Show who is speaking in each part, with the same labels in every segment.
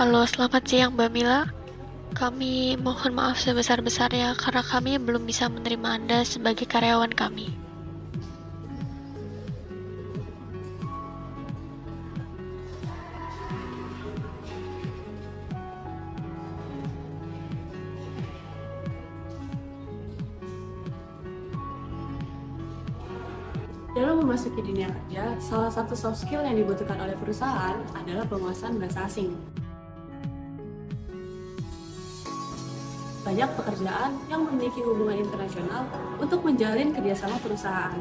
Speaker 1: Halo, selamat siang Mbak Mila. Kami mohon maaf sebesar-besarnya karena kami belum bisa menerima Anda sebagai karyawan kami.
Speaker 2: Dalam memasuki dunia kerja, salah satu soft skill yang dibutuhkan oleh perusahaan adalah penguasaan bahasa asing. Banyak pekerjaan yang memiliki hubungan internasional untuk menjalin kerjasama perusahaan.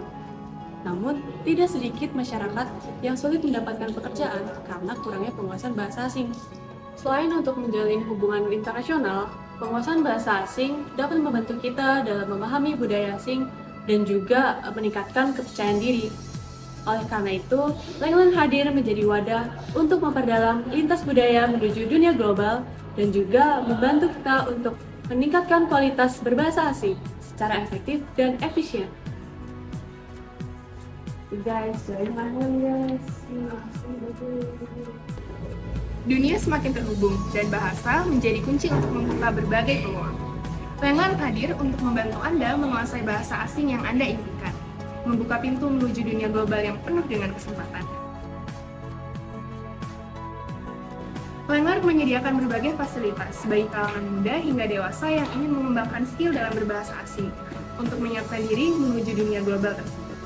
Speaker 2: Namun, tidak sedikit masyarakat yang sulit mendapatkan pekerjaan karena kurangnya penguasaan bahasa asing. Selain untuk menjalin hubungan internasional, penguasaan bahasa asing dapat membantu kita dalam memahami budaya asing dan juga meningkatkan kepercayaan diri. Oleh karena itu, Lenglen hadir menjadi wadah untuk memperdalam lintas budaya menuju dunia global dan juga membantu kita untuk meningkatkan kualitas berbahasa asing secara efektif dan efisien. Guys, join Lenglen guys.
Speaker 3: Dunia semakin terhubung dan bahasa menjadi kunci untuk membuka berbagai peluang. Lenglen hadir untuk membantu Anda menguasai bahasa asing yang Anda inginkan, membuka pintu menuju dunia global yang penuh dengan kesempatan. Lengler menyediakan berbagai fasilitas bagi kalangan muda hingga dewasa yang ingin mengembangkan skill dalam berbahasa asing untuk menyiapkan diri menuju dunia global tersebut.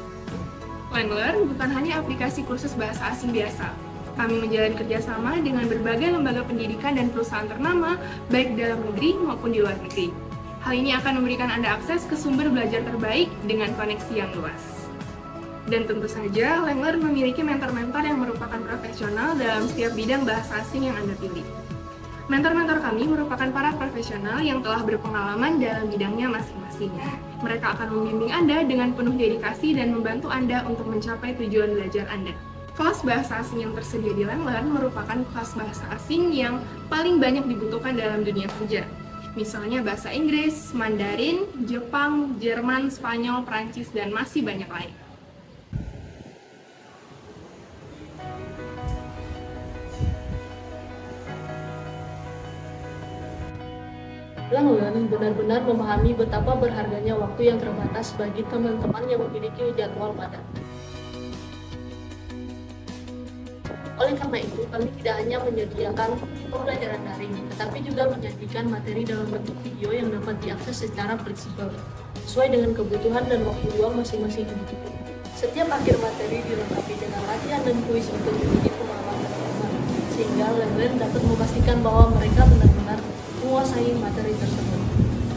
Speaker 3: Lengler bukan hanya aplikasi kursus bahasa asing biasa. Kami menjalin kerjasama dengan berbagai lembaga pendidikan dan perusahaan ternama, baik dalam negeri maupun di luar negeri. Hal ini akan memberikan Anda akses ke sumber belajar terbaik dengan koneksi yang luas. Dan tentu saja, Lengler memiliki mentor-mentor yang merupakan profesional dalam setiap bidang bahasa asing yang Anda pilih. Mentor-mentor kami merupakan para profesional yang telah berpengalaman dalam bidangnya masing-masing. Mereka akan membimbing Anda dengan penuh dedikasi dan membantu Anda untuk mencapai tujuan belajar Anda. Kelas bahasa asing yang tersedia di Lengler merupakan kelas bahasa asing yang paling banyak dibutuhkan dalam dunia kerja. Misalnya bahasa Inggris, Mandarin, Jepang, Jerman, Spanyol, Prancis, dan masih banyak lain.
Speaker 2: Lenglen benar-benar memahami betapa berharganya waktu yang terbatas bagi teman-teman yang memiliki jadwal padat. Oleh karena itu, kami tidak hanya menyediakan pembelajaran daring, tetapi juga menyajikan materi dalam bentuk video yang dapat diakses secara fleksibel, sesuai dengan kebutuhan dan waktu luang masing-masing individu. Setiap akhir materi dilengkapi dengan latihan dan kuis untuk mendidik pemahaman teman-teman, sehingga Lenglen dapat memastikan bahwa mereka benar-benar menguasai materi tersebut.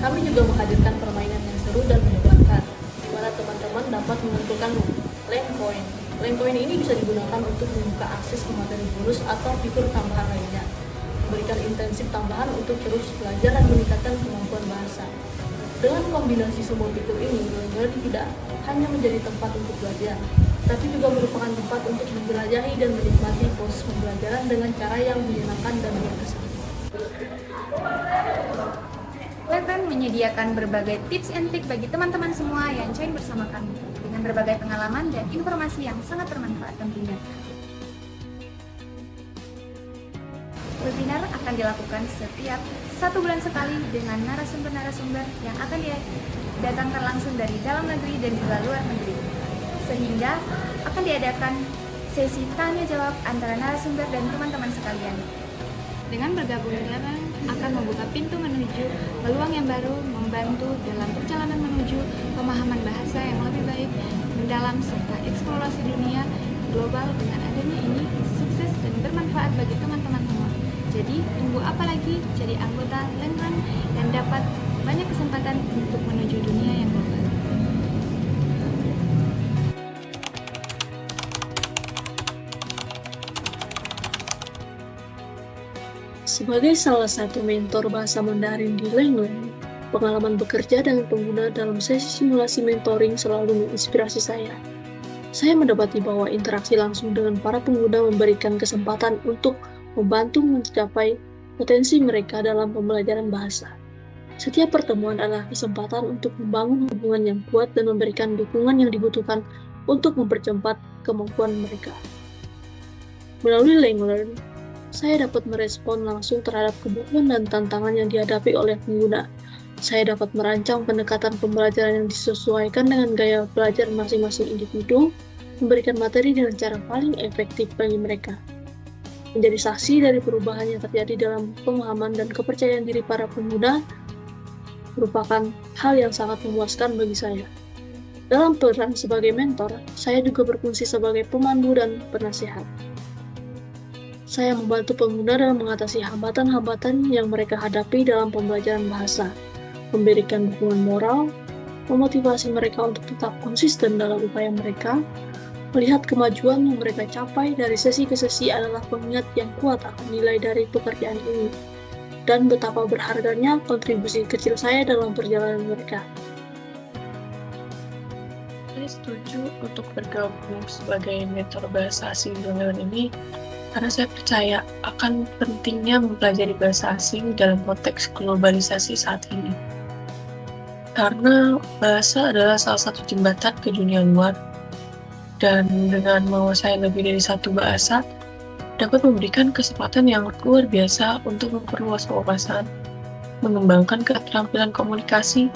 Speaker 2: Kami juga menghadirkan permainan yang seru dan menyenangkan, di mana teman-teman dapat menentukan rank point. Rank point ini bisa digunakan untuk membuka akses ke materi bonus atau fitur tambahan lainnya, memberikan intensif tambahan untuk terus belajar dan meningkatkan kemampuan bahasa. Dengan kombinasi semua fitur ini, Lenglen tidak hanya menjadi tempat untuk belajar, tapi juga merupakan tempat untuk menjelajahi dan menikmati proses pembelajaran dengan cara yang menyenangkan dan berkesan.
Speaker 4: Lenglen menyediakan berbagai tips and trik bagi teman-teman semua yang join bersama kami, dengan berbagai pengalaman dan informasi yang sangat bermanfaat tentunya. Webinar akan dilakukan setiap 1 bulan sekali dengan narasumber-narasumber yang akan didatangkan langsung dari dalam negeri dan juga luar negeri. Sehingga akan diadakan sesi tanya jawab antara narasumber dan teman-teman sekalian. Dengan bergabung Lenglen akan membuka pintu menuju peluang yang baru, membantu dalam perjalanan menuju pemahaman bahasa yang lebih baik, mendalam serta eksplorasi dunia global. Dengan adanya ini, sukses dan bermanfaat bagi teman-teman semua. Jadi, tunggu apa lagi? Jadi anggota Lenglen dan dapat banyak kesempatan untuk menuju dunia yang global.
Speaker 5: Sebagai salah satu mentor bahasa Mandarin di Lenglen, pengalaman bekerja dengan pengguna dalam sesi simulasi mentoring selalu menginspirasi saya. Saya mendapati bahwa interaksi langsung dengan para pengguna memberikan kesempatan untuk membantu mencapai potensi mereka dalam pembelajaran bahasa. Setiap pertemuan adalah kesempatan untuk membangun hubungan yang kuat dan memberikan dukungan yang dibutuhkan untuk mempercepat kemampuan mereka. Melalui Lenglen, Saya dapat merespon langsung terhadap kebutuhan dan tantangan yang dihadapi oleh pengguna. Saya dapat merancang pendekatan pembelajaran yang disesuaikan dengan gaya belajar masing-masing individu, memberikan materi dengan cara paling efektif bagi mereka. Menjadi saksi dari perubahan yang terjadi dalam pemahaman dan kepercayaan diri para pengguna merupakan hal yang sangat memuaskan bagi saya. Dalam peran sebagai mentor, saya juga berfungsi sebagai pemandu dan penasihat. Saya membantu pengguna dalam mengatasi hambatan-hambatan yang mereka hadapi dalam pembelajaran bahasa, memberikan dukungan moral, memotivasi mereka untuk tetap konsisten dalam upaya mereka. Melihat kemajuan yang mereka capai dari sesi ke sesi adalah pengingat yang kuat akan nilai dari pekerjaan ini, dan betapa berharganya kontribusi kecil saya dalam perjalanan mereka.
Speaker 6: Saya setuju untuk bergabung sebagai mentor bahasa asing Duolingo ini karena saya percaya akan pentingnya mempelajari bahasa asing dalam konteks globalisasi saat ini. Karena bahasa adalah salah satu jembatan ke dunia luar, dan dengan menguasai lebih dari satu bahasa, dapat memberikan kesempatan yang luar biasa untuk memperluas wawasan, mengembangkan keterampilan komunikasi,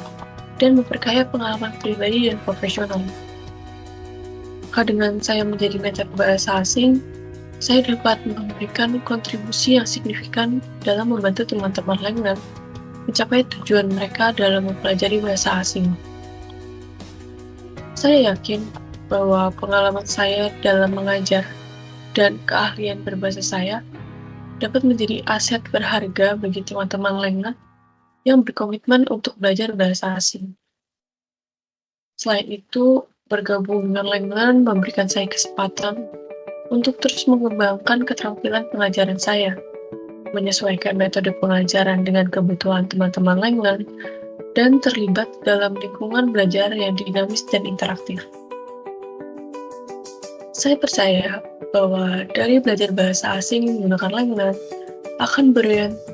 Speaker 6: dan memperkaya pengalaman pribadi dan profesional. Maka dengan saya menjadi mentor bahasa asing, saya dapat memberikan kontribusi yang signifikan dalam membantu teman-teman lainnya mencapai tujuan mereka dalam mempelajari bahasa asing. Saya yakin bahwa pengalaman saya dalam mengajar dan keahlian berbahasa saya dapat menjadi aset berharga bagi teman-teman lainnya yang berkomitmen untuk belajar bahasa asing. Selain itu, bergabung dengan Langland memberikan saya kesempatan untuk terus mengembangkan keterampilan pengajaran saya, menyesuaikan metode pengajaran dengan kebutuhan teman-teman Langland, dan terlibat dalam lingkungan belajar yang dinamis dan interaktif. Saya percaya bahwa dari belajar bahasa asing menggunakan Langland akan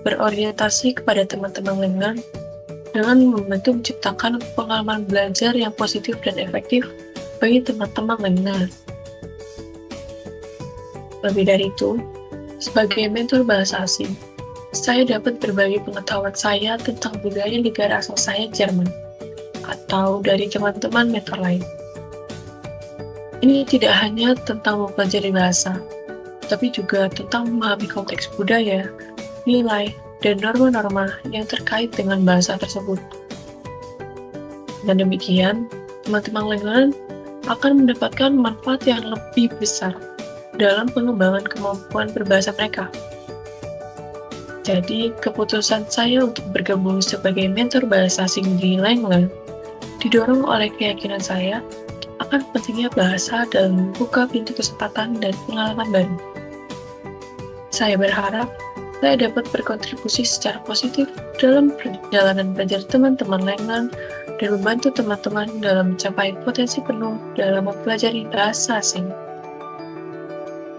Speaker 6: berorientasi kepada teman-teman Langland dengan membantu menciptakan pengalaman belajar yang positif dan efektif bagi teman-teman Langland. Lebih dari itu, sebagai mentor bahasa asing, saya dapat berbagi pengetahuan saya tentang budaya negara asal saya, Jerman, atau dari teman-teman mentor lain. Ini tidak hanya tentang mempelajari bahasa, tapi juga tentang memahami konteks budaya, nilai, dan norma-norma yang terkait dengan bahasa tersebut. Dengan demikian, teman-teman Langland akan mendapatkan manfaat yang lebih besar dalam pengembangan kemampuan berbahasa mereka. Jadi, keputusan saya untuk bergabung sebagai mentor bahasa asing di Langland didorong oleh keyakinan saya akan pentingnya bahasa dalam membuka pintu kesempatan dan pengalaman baru. Saya berharap saya dapat berkontribusi secara positif dalam perjalanan belajar teman-teman Langland dan membantu teman-teman dalam mencapai potensi penuh dalam mempelajari bahasa asing.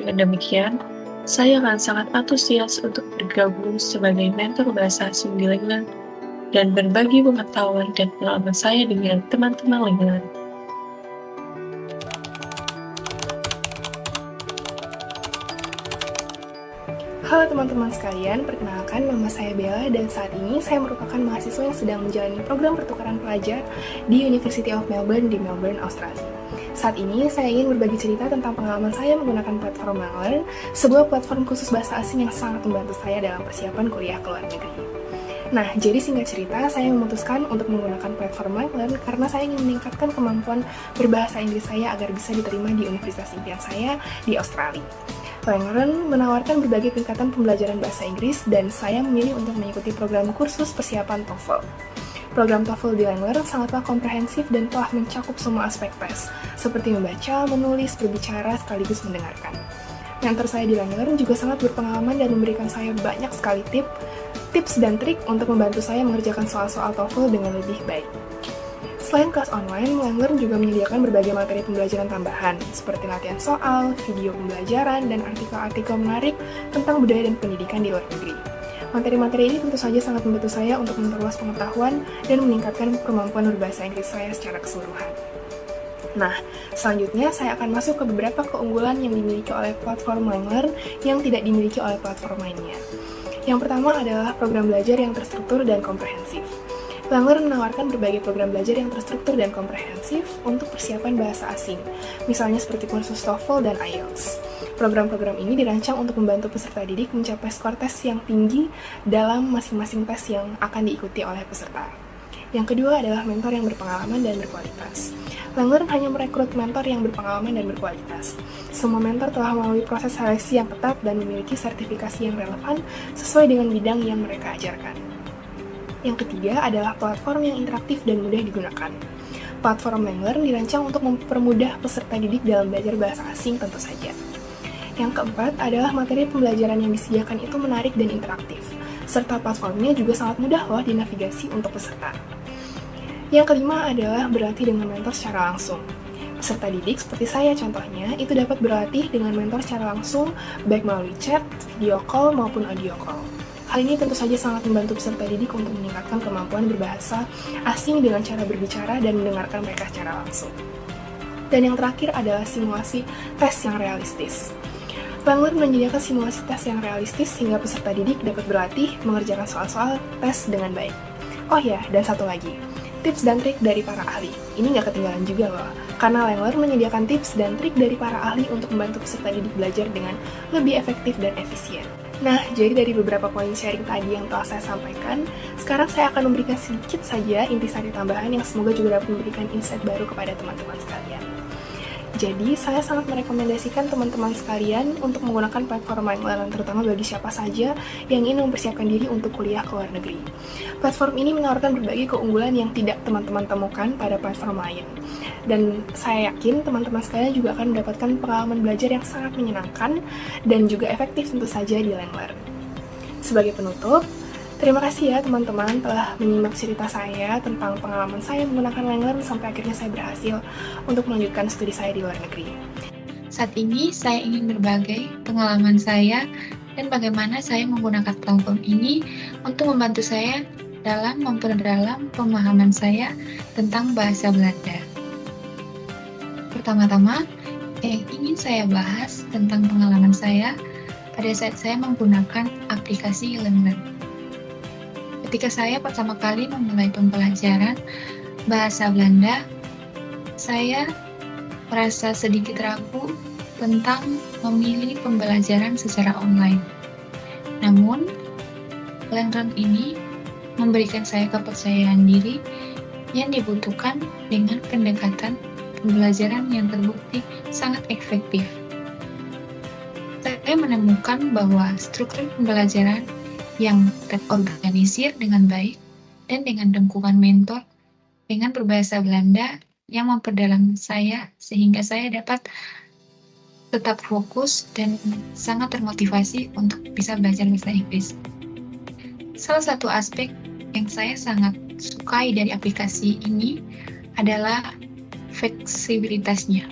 Speaker 6: Dengan demikian, saya akan sangat antusias untuk bergabung sebagai mentor bahasa asing di Langland dan berbagi pengetahuan dan pengalaman saya dengan teman-teman Langland.
Speaker 3: Halo teman-teman sekalian, perkenalkan nama saya Bella dan saat ini saya merupakan mahasiswa yang sedang menjalani program pertukaran pelajar di University of Melbourne di Melbourne, Australia. Saat ini saya ingin berbagi cerita tentang pengalaman saya menggunakan platform Langland, sebuah platform khusus bahasa asing yang sangat membantu saya dalam persiapan kuliah ke luar negeri. Nah, jadi singkat cerita, saya memutuskan untuk menggunakan platform Langland karena saya ingin meningkatkan kemampuan berbahasa Inggris saya agar bisa diterima di universitas impian saya di Australia. Langland menawarkan berbagai tingkatan pembelajaran bahasa Inggris dan saya memilih untuk mengikuti program kursus persiapan TOEFL. Program TOEFL di Langland sangatlah komprehensif dan telah mencakup semua aspek tes, seperti membaca, menulis, berbicara, sekaligus mendengarkan. Mentor saya di Langland juga sangat berpengalaman dan memberikan saya banyak sekali tips dan trik untuk membantu saya mengerjakan soal-soal TOEFL dengan lebih baik. Selain kelas online, Langland juga menyediakan berbagai materi pembelajaran tambahan, seperti latihan soal, video pembelajaran, dan artikel-artikel menarik tentang budaya dan pendidikan di luar negeri. Materi-materi ini tentu saja sangat membantu saya untuk memperluas pengetahuan dan meningkatkan kemampuan berbahasa Inggris saya secara keseluruhan. Nah, selanjutnya saya akan masuk ke beberapa keunggulan yang dimiliki oleh platform LangLearn yang tidak dimiliki oleh platform lainnya. Yang pertama adalah program belajar yang terstruktur dan komprehensif. LangLearn menawarkan berbagai program belajar yang terstruktur dan komprehensif untuk persiapan bahasa asing, misalnya seperti kursus TOEFL dan IELTS. Program-program ini dirancang untuk membantu peserta didik mencapai skor tes yang tinggi dalam masing-masing tes yang akan diikuti oleh peserta. Yang kedua adalah mentor yang berpengalaman dan berkualitas. LangLearn hanya merekrut mentor yang berpengalaman dan berkualitas. Semua mentor telah melalui proses seleksi yang ketat dan memiliki sertifikasi yang relevan sesuai dengan bidang yang mereka ajarkan. Yang ketiga adalah platform yang interaktif dan mudah digunakan. Platform LangLearn dirancang untuk mempermudah peserta didik dalam belajar bahasa asing tentu saja. Yang keempat adalah materi pembelajaran yang disediakan itu menarik dan interaktif, serta platformnya juga sangat mudah loh dinavigasi untuk peserta. Yang kelima adalah berlatih dengan mentor secara langsung. Peserta didik seperti saya contohnya, itu dapat berlatih dengan mentor secara langsung, baik melalui chat, video call, maupun audio call. Hal ini tentu saja sangat membantu peserta didik untuk meningkatkan kemampuan berbahasa asing dengan cara berbicara dan mendengarkan mereka secara langsung. Dan yang terakhir adalah simulasi tes yang realistis. LangLearn menyediakan simulasi tes yang realistis sehingga peserta didik dapat berlatih mengerjakan soal-soal tes dengan baik. Oh ya, dan satu lagi, tips dan trik dari para ahli. Ini nggak ketinggalan juga loh, karena LangLearn menyediakan tips dan trik dari para ahli untuk membantu peserta didik belajar dengan lebih efektif dan efisien. Nah, jadi dari beberapa poin sharing tadi yang telah saya sampaikan, sekarang saya akan memberikan sedikit saja intisari tambahan yang semoga juga dapat memberikan insight baru kepada teman-teman sekalian. Jadi, saya sangat merekomendasikan teman-teman sekalian untuk menggunakan platform LangLearn, terutama bagi siapa saja yang ingin mempersiapkan diri untuk kuliah ke luar negeri. Platform ini menawarkan berbagai keunggulan yang tidak teman-teman temukan pada platform lain. Dan saya yakin teman-teman sekalian juga akan mendapatkan pengalaman belajar yang sangat menyenangkan dan juga efektif tentu saja di LangLearn. Sebagai penutup, terima kasih ya teman-teman telah menyimak cerita saya tentang pengalaman saya menggunakan LangLearn sampai akhirnya saya berhasil untuk melanjutkan studi saya di luar negeri.
Speaker 7: Saat ini saya ingin berbagi pengalaman saya dan bagaimana saya menggunakan platform ini untuk membantu saya dalam memperdalam pemahaman saya tentang bahasa Belanda. Pertama-tama, yang ingin saya bahas tentang pengalaman saya pada saat saya menggunakan aplikasi LangLearn. Ketika saya pertama kali memulai pembelajaran bahasa Belanda, saya merasa sedikit ragu tentang memilih pembelajaran secara online. Namun, LangLearn ini memberikan saya kepercayaan diri yang dibutuhkan dengan pendekatan pembelajaran yang terbukti sangat efektif. Saya menemukan bahwa struktur pembelajaran yang terorganisir dengan baik dan dengan dukungan mentor dengan berbahasa Belanda yang memperdalam saya sehingga saya dapat tetap fokus dan sangat termotivasi untuk bisa belajar bahasa Inggris. Salah satu aspek yang saya sangat sukai dari aplikasi ini adalah fleksibilitasnya,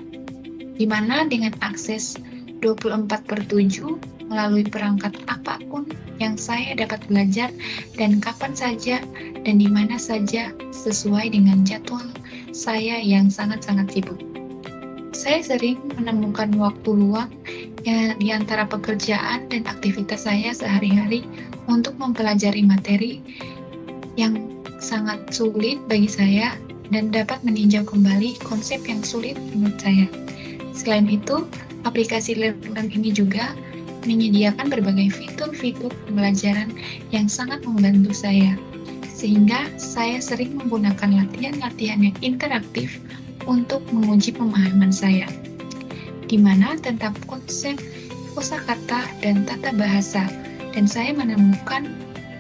Speaker 7: di mana dengan akses 24/7 melalui perangkat apapun yang saya dapat belajar dan kapan saja dan di mana saja sesuai dengan jadwal saya yang sangat-sangat sibuk. Saya sering menemukan waktu luang di antara pekerjaan dan aktivitas saya sehari-hari untuk mempelajari materi yang sangat sulit bagi saya dan dapat meninjau kembali konsep yang sulit menurut saya. Selain itu, aplikasi LangLearn ini juga menyediakan berbagai fitur-fitur pembelajaran yang sangat membantu saya, sehingga saya sering menggunakan latihan-latihan yang interaktif untuk menguji pemahaman saya, di mana tentang konsep, kosakata, dan tata bahasa, dan saya menemukan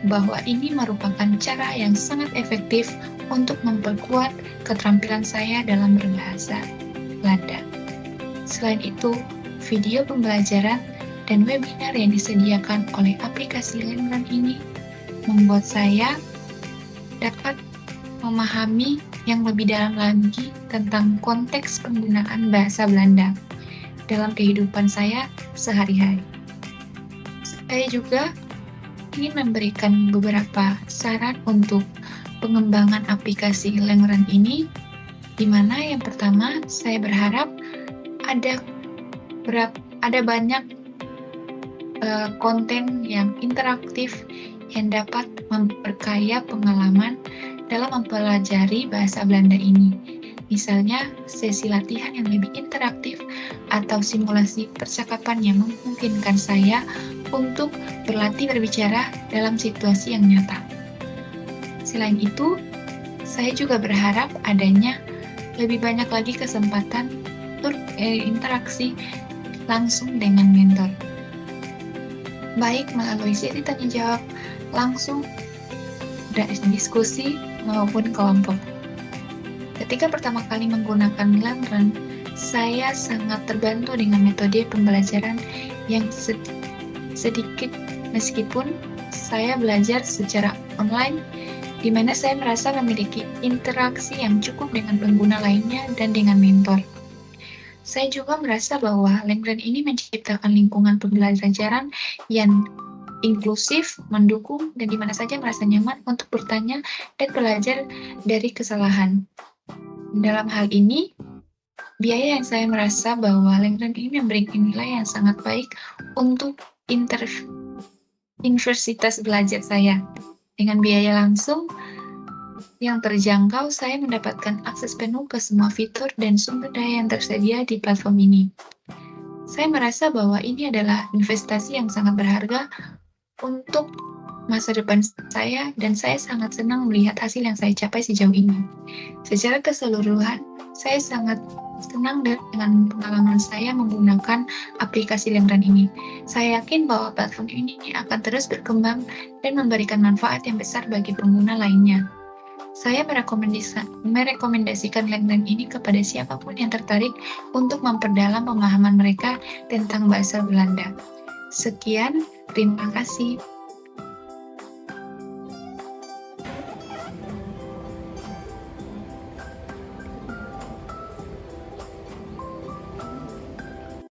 Speaker 7: bahwa ini merupakan cara yang sangat efektif untuk memperkuat keterampilan saya dalam berbahasa Belanda. Selain itu, video pembelajaran dan webinar yang disediakan oleh aplikasi LangLearn ini membuat saya dapat memahami yang lebih dalam lagi tentang konteks penggunaan bahasa Belanda dalam kehidupan saya sehari-hari. Saya juga ingin memberikan beberapa saran untuk pengembangan aplikasi LangLearn ini, di mana yang pertama saya berharap ada banyak konten yang interaktif yang dapat memperkaya pengalaman dalam mempelajari bahasa Belanda ini. Misalnya, sesi latihan yang lebih interaktif atau simulasi percakapan yang memungkinkan saya untuk berlatih berbicara dalam situasi yang nyata. Selain itu, saya juga berharap adanya lebih banyak lagi kesempatan untuk interaksi langsung dengan mentor. Baik melalui sesi tanya jawab langsung, diskusi, maupun kelompok. Ketika pertama kali menggunakan Langren, saya sangat terbantu dengan metode pembelajaran yang sedikit meskipun saya belajar secara online, di mana saya merasa memiliki interaksi yang cukup dengan pengguna lainnya dan dengan mentor. Saya juga merasa bahwa Langren ini menciptakan lingkungan pembelajaran yang inklusif, mendukung, dan di mana saja merasa nyaman untuk bertanya dan belajar dari kesalahan. Dalam hal ini, biaya yang saya merasa bahwa Langren ini memberikan nilai yang sangat baik untuk universitas belajar saya. Dengan biaya langsung yang terjangkau, saya mendapatkan akses penuh ke semua fitur dan sumber daya yang tersedia di platform ini. Saya merasa bahwa ini adalah investasi yang sangat berharga untuk masa depan saya, dan saya sangat senang melihat hasil yang saya capai sejauh ini. Secara keseluruhan, saya sangat senang dengan pengalaman saya menggunakan aplikasi Langren ini. Saya yakin bahwa platform ini akan terus berkembang dan memberikan manfaat yang besar bagi pengguna lainnya. Saya merekomendasikan Langren ini kepada siapapun yang tertarik untuk memperdalam pemahaman mereka tentang bahasa Belanda. Sekian, terima kasih.